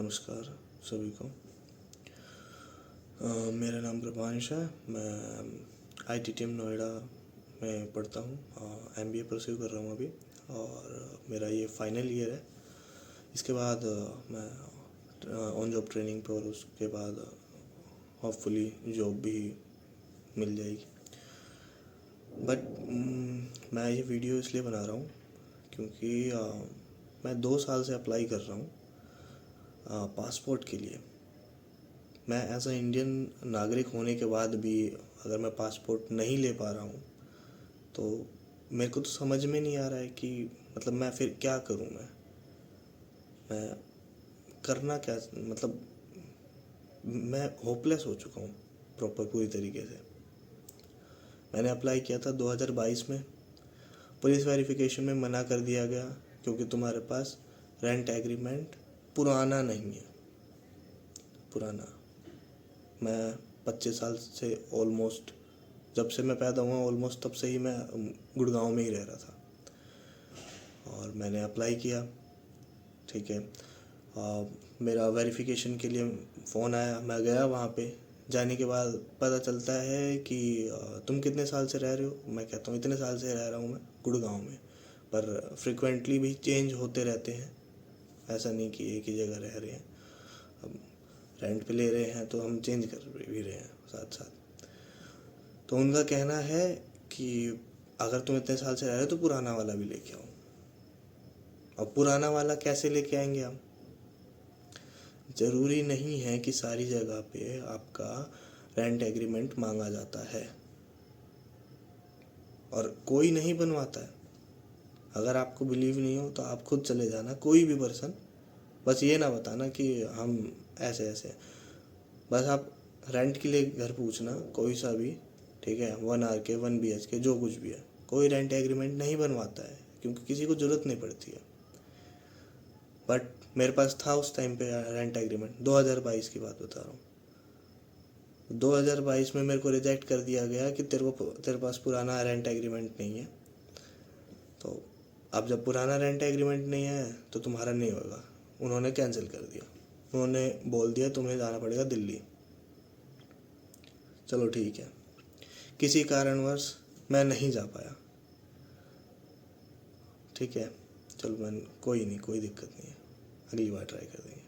नमस्कार सभी को। मेरा नाम प्रभांश है। मैं ITTM नोएडा में पढ़ता हूँ। MBA परस्यू कर रहा हूँ अभी, और मेरा ये फाइनल ईयर है। इसके बाद मैं ऑन जॉब ट्रेनिंग पे, और उसके बाद होपफुली जॉब भी मिल जाएगी। बट मैं ये वीडियो इसलिए बना रहा हूँ क्योंकि मैं 2 साल से अप्लाई कर रहा हूँ पासपोर्ट के लिए। मैं एज अ इंडियन नागरिक होने के बाद भी अगर मैं पासपोर्ट नहीं ले पा रहा हूँ तो मेरे को तो समझ में नहीं आ रहा है कि मतलब मैं फिर क्या करूँ। मैं करना क्या, मतलब मैं होपलेस हो चुका हूँ प्रॉपर पूरी तरीके से। मैंने अप्लाई किया था 2022 में। पुलिस वेरिफिकेशन में मना कर दिया गया क्योंकि तुम्हारे पास रेंट एग्रीमेंट पुराना नहीं है। पुराना, मैं 25 साल से ऑलमोस्ट, जब से मैं पैदा हुआ ऑलमोस्ट तब से ही मैं गुड़गांव में ही रह रहा था। और मैंने अप्लाई किया, ठीक है। मेरा वेरिफिकेशन के लिए फ़ोन आया, मैं गया वहाँ पे। जाने के बाद पता चलता है कि तुम कितने साल से रह रहे हो। मैं कहता हूँ इतने साल से रह रहा हूँ मैं गुड़गांव में, पर फ्रिक्वेंटली भी चेंज होते रहते हैं, ऐसा नहीं कि एक ही जगह रह रहे हैं। अब रेंट पे ले रहे हैं तो हम चेंज कर भी रहे हैं साथ साथ। तो उनका कहना है कि अगर तुम इतने साल से रह रहे हो तो पुराना वाला भी लेके आओ। अब पुराना वाला कैसे लेके आएंगे हम? ज़रूरी नहीं है कि सारी जगह पे आपका रेंट एग्रीमेंट मांगा जाता है, और कोई नहीं बनवाता है। अगर आपको बिलीव नहीं हो तो आप खुद चले जाना, कोई भी पर्सन। बस ये ना बताना कि हम ऐसे ऐसे। बस आप रेंट के लिए घर पूछना, कोई सा भी, ठीक है, 1 RK 1 BHK जो कुछ भी है, कोई रेंट एग्रीमेंट नहीं बनवाता है क्योंकि किसी को ज़रूरत नहीं पड़ती है। बट मेरे पास था उस टाइम पे रेंट एग्रीमेंट। 2022 की बात बता रहा हूँ। 2022 में मेरे को रिजेक्ट कर दिया गया कि तेरे पास पुराना रेंट एग्रीमेंट नहीं है। तो अब जब पुराना रेंट एग्रीमेंट नहीं है तो तुम्हारा नहीं होगा। उन्होंने कैंसिल कर दिया। उन्होंने बोल दिया तुम्हें जाना पड़ेगा दिल्ली। चलो ठीक है, किसी कारणवश मैं नहीं जा पाया, ठीक है। चलो कोई नहीं, कोई दिक्कत नहीं है, अगली बार ट्राई कर देंगे।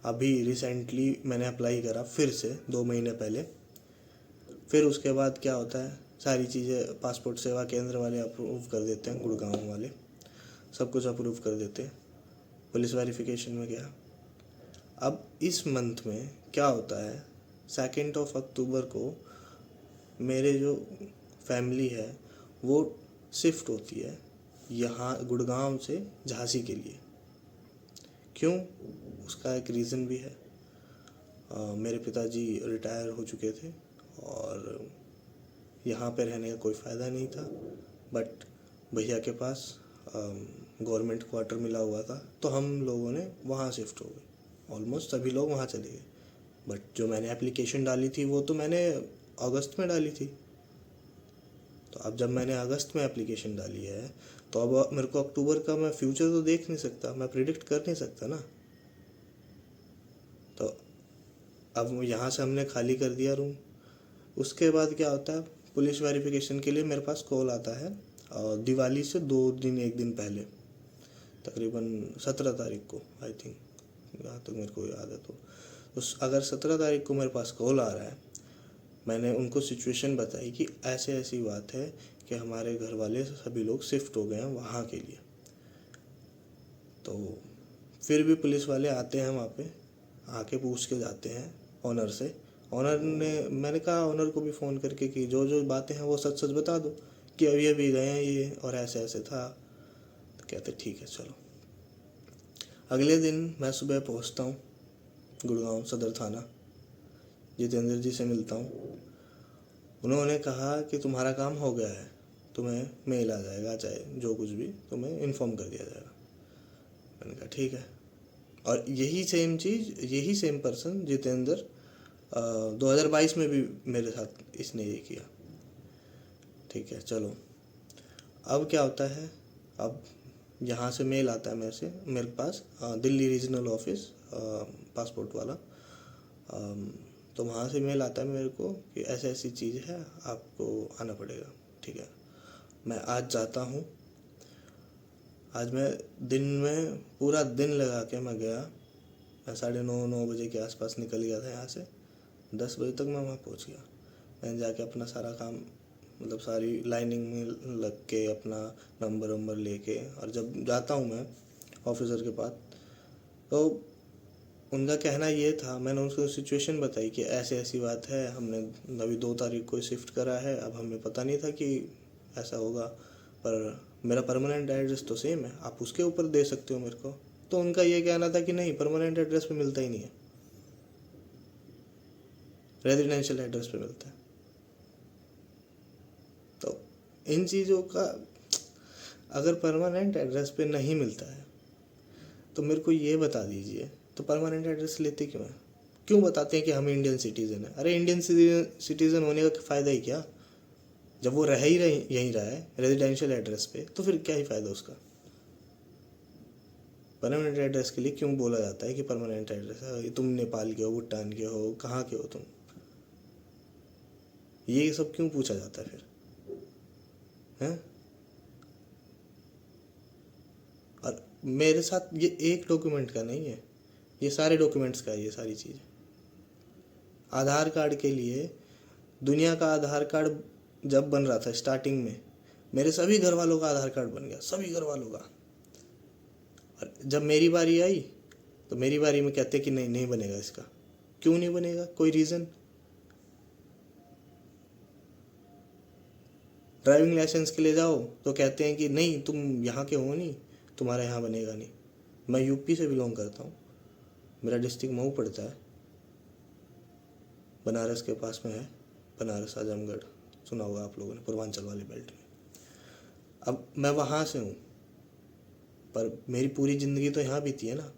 अभी रिसेंटली मैंने अप्लाई करा फिर से 2 महीने पहले। फिर उसके बाद क्या होता है, सारी चीज़ें पासपोर्ट सेवा केंद्र वाले अप्रूव कर देते हैं, गुड़गांव वाले सब कुछ अप्रूव कर देते हैं। पुलिस वेरिफिकेशन में गया। अब इस मंथ में क्या होता है, 2 अक्टूबर को मेरे जो फैमिली है वो शिफ्ट होती है यहाँ गुड़गांव से झांसी के लिए। क्यों? उसका एक रीज़न भी है। मेरे पिताजी रिटायर हो चुके थे और यहाँ पे रहने का कोई फ़ायदा नहीं था। बट भैया के पास गवर्नमेंट क्वार्टर मिला हुआ था, तो हम लोगों ने वहाँ शिफ्ट हो गए। ऑलमोस्ट सभी लोग वहाँ चले गए। बट जो मैंने एप्लीकेशन डाली थी वो तो मैंने अगस्त में डाली थी। तो अब जब मैंने अगस्त में एप्लीकेशन डाली है तो अब मेरे को अक्टूबर का मैं फ्यूचर तो देख नहीं सकता, मैं प्रिडिक्ट कर नहीं सकता ना। तो अब यहाँ से हमने खाली कर दिया रूम। उसके बाद क्या होता है, पुलिस वेरिफिकेशन के लिए मेरे पास कॉल आता है दिवाली से 1 दिन पहले, तकरीबन 17 तारीख को, आई थिंक, जहाँ तक मेरे को याद है। तो अगर 17 तारीख को मेरे पास कॉल आ रहा है, मैंने उनको सिचुएशन बताई कि ऐसे ऐसी बात है कि हमारे घर वाले सभी लोग शिफ्ट हो गए हैं वहाँ के लिए। तो फिर भी पुलिस वाले आते हैं वहाँ पे, आके पूछ के जाते हैं ऑनर से। ऑनर ने, मैंने कहा ऑनर को भी फ़ोन करके कि जो जो बातें हैं वो सच सच बता दो कि अभी अभी गए हैं ये और ऐसे ऐसे था। तो कहते ठीक है चलो। अगले दिन मैं सुबह पहुँचता हूँ गुड़गांव सदर थाना, जितेंद्र जी से मिलता हूँ। उन्होंने कहा कि तुम्हारा काम हो गया है, तुम्हें मेल आ जाएगा, चाहे जो कुछ भी, तुम्हें इन्फॉर्म कर दिया जाएगा। मैंने कहा ठीक है। और यही सेम चीज़, यही सेम पर्सन जितेंद्र 2022 में भी मेरे साथ इसने ये किया, ठीक है। चलो अब क्या होता है, अब यहाँ से मेल आता है मेरे पास दिल्ली रीजनल ऑफिस पासपोर्ट वाला। तो वहाँ से मेल आता है मेरे को कि ऐसी ऐसी चीज़ है, आपको आना पड़ेगा। ठीक है, मैं आज जाता हूँ। आज मैं दिन में पूरा दिन लगा के मैं गया। मैं 9:30 बजे के आसपास निकल गया था यहाँ से। 10 बजे तक मैं वहाँ पहुँच गया। मैंने जाके अपना सारा काम, मतलब सारी लाइनिंग में लग के अपना नंबर लेके, और जब जाता हूँ मैं ऑफिसर के पास, तो उनका कहना ये था, मैंने उनको सिचुएशन बताई कि ऐसे ऐसी बात है, हमने अभी 2 तारीख को शिफ्ट करा है। अब हमें पता नहीं था कि ऐसा होगा, पर मेरा परमानेंट एड्रेस तो सेम है, आप उसके ऊपर दे सकते हो मेरे को। तो उनका ये कहना था कि नहीं, परमानेंट एड्रेस पे मिलता ही नहीं है, रेजिडेंशियल एड्रेस पे मिलता है। तो इन चीज़ों का, अगर परमानेंट एड्रेस पे नहीं मिलता है तो मेरे को ये बता दीजिए, तो परमानेंट एड्रेस लेते क्यों हैं? क्यों बताते हैं कि हम इंडियन सिटीज़न हैं? अरे इंडियन सिटीज़न होने का फ़ायदा ही क्या, जब वो रह ही यहीं रहा है रेजिडेंशियल एड्रेस पे, तो फिर क्या ही फ़ायदा उसका? परमानेंट एड्रेस के लिए क्यों बोला जाता है कि परमानेंट एड्रेस है? तुम नेपाल के हो, भूटान के हो, कहाँ के हो तुम? ये सब क्यों पूछा जाता है फिर, हैं? और मेरे साथ ये एक डॉक्यूमेंट का नहीं है, ये सारे डॉक्यूमेंट्स का है ये सारी चीज़। आधार कार्ड के लिए, दुनिया का आधार कार्ड जब बन रहा था स्टार्टिंग में, मेरे सभी घर वालों का आधार कार्ड बन गया, सभी घर वालों का। और जब मेरी बारी आई तो मेरी बारी में कहते कि नहीं बनेगा इसका। क्यों नहीं बनेगा? कोई रीज़न? ड्राइविंग लाइसेंस के लिए जाओ तो कहते हैं कि नहीं, तुम यहाँ के हो नहीं, तुम्हारा यहाँ बनेगा नहीं। मैं यूपी से बिलोंग करता हूँ, मेरा डिस्ट्रिक्ट मऊ पड़ता है, बनारस के पास में है, बनारस आजमगढ़, सुना होगा आप लोगों ने, पूर्वांचल वाले बेल्ट में। अब मैं वहाँ से हूँ, पर मेरी पूरी ज़िंदगी तो यहाँ बीती है ना।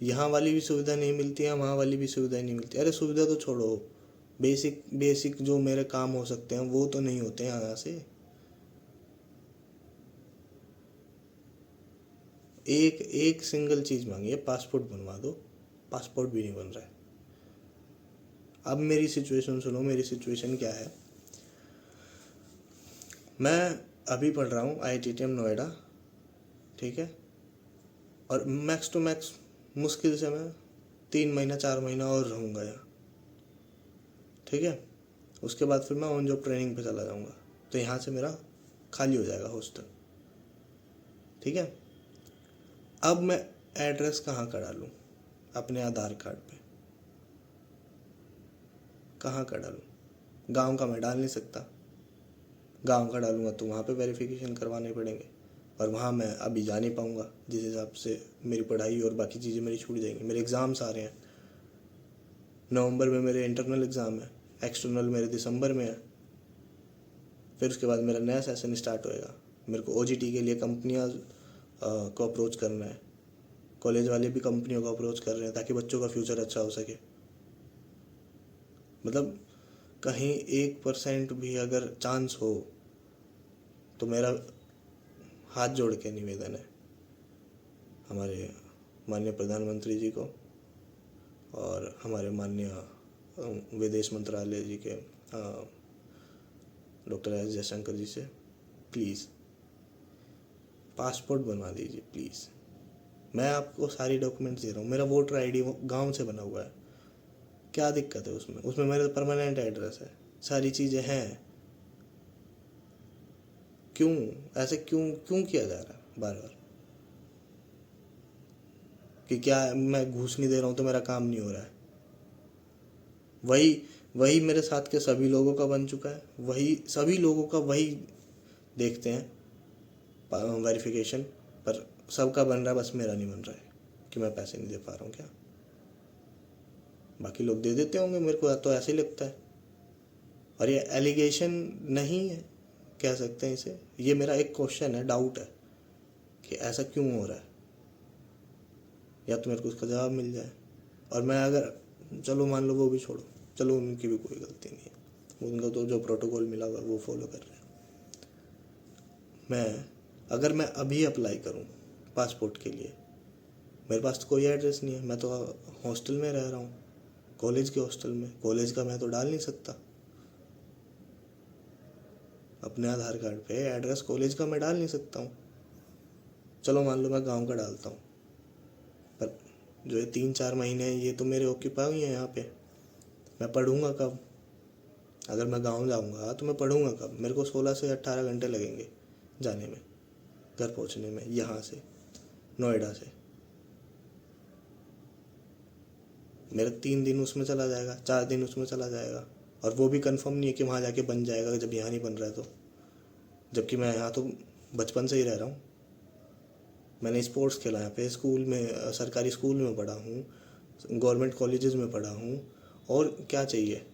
यहाँ वाली भी सुविधा नहीं मिलती है, वहाँ वाली भी सुविधा नहीं मिलती। अरे सुविधा तो छोड़ो, बेसिक जो मेरे काम हो सकते हैं वो तो नहीं होते हैं यहाँ से। एक सिंगल चीज़ मांगी है, पासपोर्ट बनवा दो, पासपोर्ट भी नहीं बन रहा है। अब मेरी सिचुएशन सुनो, मेरी सिचुएशन क्या है। मैं अभी पढ़ रहा हूँ IITM नोएडा, ठीक है, और मैक्स टू मैक्स मुश्किल से मैं 3 महीना 4 महीना और रहूँगा यहाँ, ठीक है। उसके बाद फिर मैं ऑन जॉब ट्रेनिंग पे चला जाऊँगा, तो यहाँ से मेरा खाली हो जाएगा हॉस्टल, ठीक है। अब मैं एड्रेस कहाँ का डालूँ अपने आधार कार्ड पे? कहाँ का डालूँ? गांव का मैं डाल नहीं सकता। गांव का डालूँगा तो वहाँ पे वेरिफिकेशन करवाने पड़ेंगे, और वहाँ मैं अभी जा नहीं पाऊँगा, जिस हिसाब से मेरी पढ़ाई और बाकी चीज़ें मेरी छूट जाएंगी। मेरे एग्ज़ाम्स आ रहे हैं, नवंबर में मेरे इंटरनल एग्ज़ाम है, एक्सटर्नल मेरे दिसंबर में है। फिर उसके बाद मेरा नया सेशन स्टार्ट होएगा। मेरे को OJT के लिए कंपनियाँ को अप्रोच करना है, कॉलेज वाले भी कंपनियों को अप्रोच कर रहे हैं ताकि बच्चों का फ्यूचर अच्छा हो सके। मतलब कहीं 1% भी अगर चांस हो तो मेरा हाथ जोड़ के निवेदन है हमारे माननीय प्रधानमंत्री जी को और हमारे माननीय विदेश मंत्रालय जी के डॉक्टर एस जयशंकर जी से, प्लीज़ पासपोर्ट बनवा दीजिए प्लीज़। मैं आपको सारी डॉक्यूमेंट्स दे रहा हूँ, मेरा वोटर ID गांव से बना हुआ है, क्या दिक्कत है उसमें? उसमें मेरा परमानेंट एड्रेस है, सारी चीज़ें हैं। क्यों ऐसे क्यों किया जा रहा है बार बार कि क्या मैं घूस नहीं दे रहा हूँ तो मेरा काम नहीं हो रहा है? वही मेरे साथ के सभी लोगों का बन चुका है, वही सभी लोगों का वही देखते हैं वेरिफिकेशन, पर सबका बन रहा है, बस मेरा नहीं बन रहा है कि मैं पैसे नहीं दे पा रहा हूँ क्या? बाकी लोग दे देते होंगे, मेरे को तो ऐसे ही लगता है। और ये एलिगेशन नहीं है, कह सकते हैं इसे, ये मेरा एक क्वेश्चन है, डाउट है कि ऐसा क्यों हो रहा है, या तो मेरे को उसका जवाब मिल जाए। और मैं अगर, चलो मान लो वो भी छोड़ो, चलो उनकी भी कोई गलती नहीं है, उनको तो जो प्रोटोकॉल मिला हुआ वो फॉलो कर रहे हैं। मैं अगर मैं अभी अप्लाई करूँ पासपोर्ट के लिए, मेरे पास तो कोई एड्रेस नहीं है, मैं तो हॉस्टल में रह रहा हूँ, कॉलेज के हॉस्टल में। कॉलेज का मैं तो डाल नहीं सकता अपने आधार कार्ड पे, एड्रेस कॉलेज का मैं डाल नहीं सकता हूँ। चलो मान लो मैं गांव का डालता हूँ, पर जो ये 3-4 महीने हैं ये तो मेरे ऑक्यूपाई हुए हैं यहाँ पे। मैं पढ़ूँगा कब? अगर मैं गांव जाऊँगा तो मैं पढ़ूँगा कब? मेरे को 16 से 18 घंटे लगेंगे जाने में, घर पहुँचने में, यहाँ से नोएडा से। मेरा 3 दिन उसमें चला जाएगा, 4 दिन उसमें चला जाएगा, और वो भी कंफर्म नहीं है कि वहाँ जाके बन जाएगा जब यहाँ नहीं बन रहा है तो। जबकि मैं यहाँ तो बचपन से ही रह रहा हूँ, मैंने स्पोर्ट्स खेला यहाँ पे, स्कूल में, सरकारी स्कूल में पढ़ा हूँ, गवर्नमेंट कॉलेजेस में पढ़ा हूँ, और क्या चाहिए?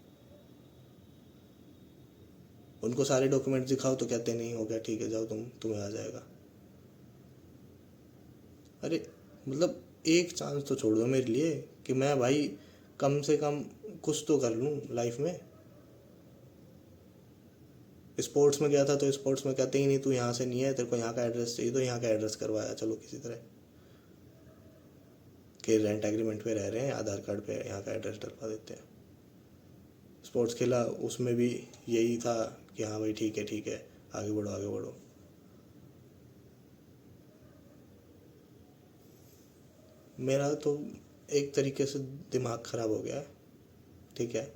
उनको सारे डॉक्यूमेंट्स दिखाओ तो कहते नहीं, हो गया ठीक है जाओ तुम्हें आ जाएगा। अरे मतलब एक चांस तो छोड़ दो मेरे लिए कि मैं भाई कम से कम कुछ तो कर लूँ लाइफ में। स्पोर्ट्स में गया था तो स्पोर्ट्स में कहते ही नहीं तू यहाँ से नहीं है, तेरे को यहाँ का एड्रेस चाहिए, तो यहाँ का एड्रेस करवाया चलो किसी तरह कि रेंट एग्रीमेंट पे रह रहे हैं, आधार कार्ड पे यहाँ का एड्रेस डलवा देते हैं। स्पोर्ट्स खेला उसमें भी यही था कि हाँ भाई ठीक है आगे बढ़ो आगे बढ़ो। मेरा तो एक तरीके से दिमाग ख़राब हो गया है, ठीक है।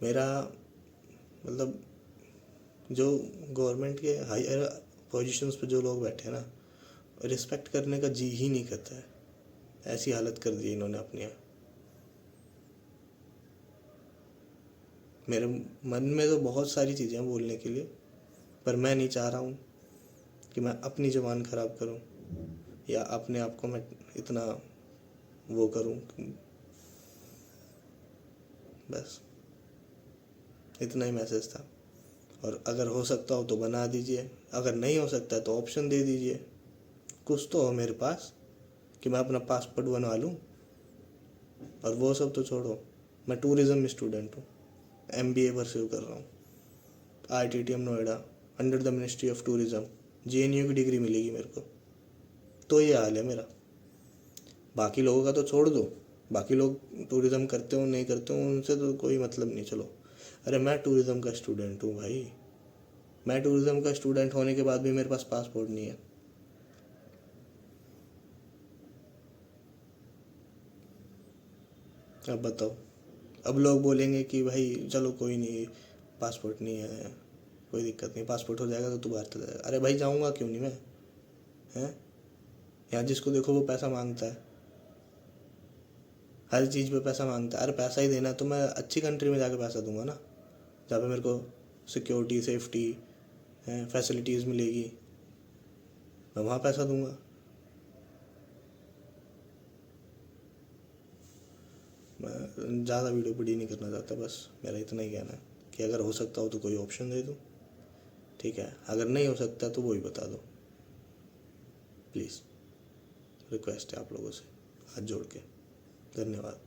मेरा मतलब जो गवर्नमेंट के हायर पोजीशंस पे जो लोग बैठे हैं ना, रिस्पेक्ट करने का जी ही नहीं करता है। ऐसी हालत कर दी इन्होंने अपनी। मेरे मन में तो बहुत सारी चीज़ें बोलने के लिए, पर मैं नहीं चाह रहा हूँ कि मैं अपनी ज़ुबान ख़राब करूँ या अपने आप को मैं इतना वो करूँ। बस इतना ही मैसेज था। और अगर हो सकता हो तो बना दीजिए, अगर नहीं हो सकता तो ऑप्शन दे दीजिए। कुछ तो हो मेरे पास कि मैं अपना पासपोर्ट बनवा लूँ। और वो सब तो छोड़ो, मैं टूरिज़्म स्टूडेंट हूँ, MBA परस्यू कर रहा हूँ ITTM Noida, under the ministry of tourism. JNU की डिग्री मिलेगी मेरे को। तो ये हाल है मेरा। बाकी लोगों का तो छोड़ दो, बाकी लोग टूरिज़्म करते हो नहीं करते हो उनसे तो कोई मतलब नहीं। चलो, अरे मैं टूरिज़्म का स्टूडेंट हूँ भाई, मैं टूरिज़्म का स्टूडेंट होने के बाद भी मेरे पास पासपोर्ट नहीं है। अब बताओ, अब लोग बोलेंगे कि भाई चलो कोई नहीं, पासपोर्ट नहीं है कोई दिक्कत नहीं, पासपोर्ट हो जाएगा तो तू बाहर चला जाएगा। अरे भाई जाऊँगा क्यों नहीं मैं? हैं? यहाँ जिसको देखो वो पैसा मांगता है, हर चीज़ पे पैसा मांगता है। अरे पैसा ही देना है तो मैं अच्छी कंट्री में जाके पैसा दूंगा ना, जहाँ पे मेरे को सिक्योरिटी, सेफ्टी है, फैसिलिटीज़ मिलेगी, मैं वहाँ पैसा दूंगा। मैं ज़्यादा वीडियो बड़ी नहीं करना चाहता, बस मेरा इतना ही कहना है कि अगर हो सकता हो तो कोई ऑप्शन दे दो, ठीक है। अगर नहीं हो सकता तो वो ही बता दो प्लीज़। रिक्वेस्ट है आप लोगों से हाथ जोड़ के। धन्यवाद।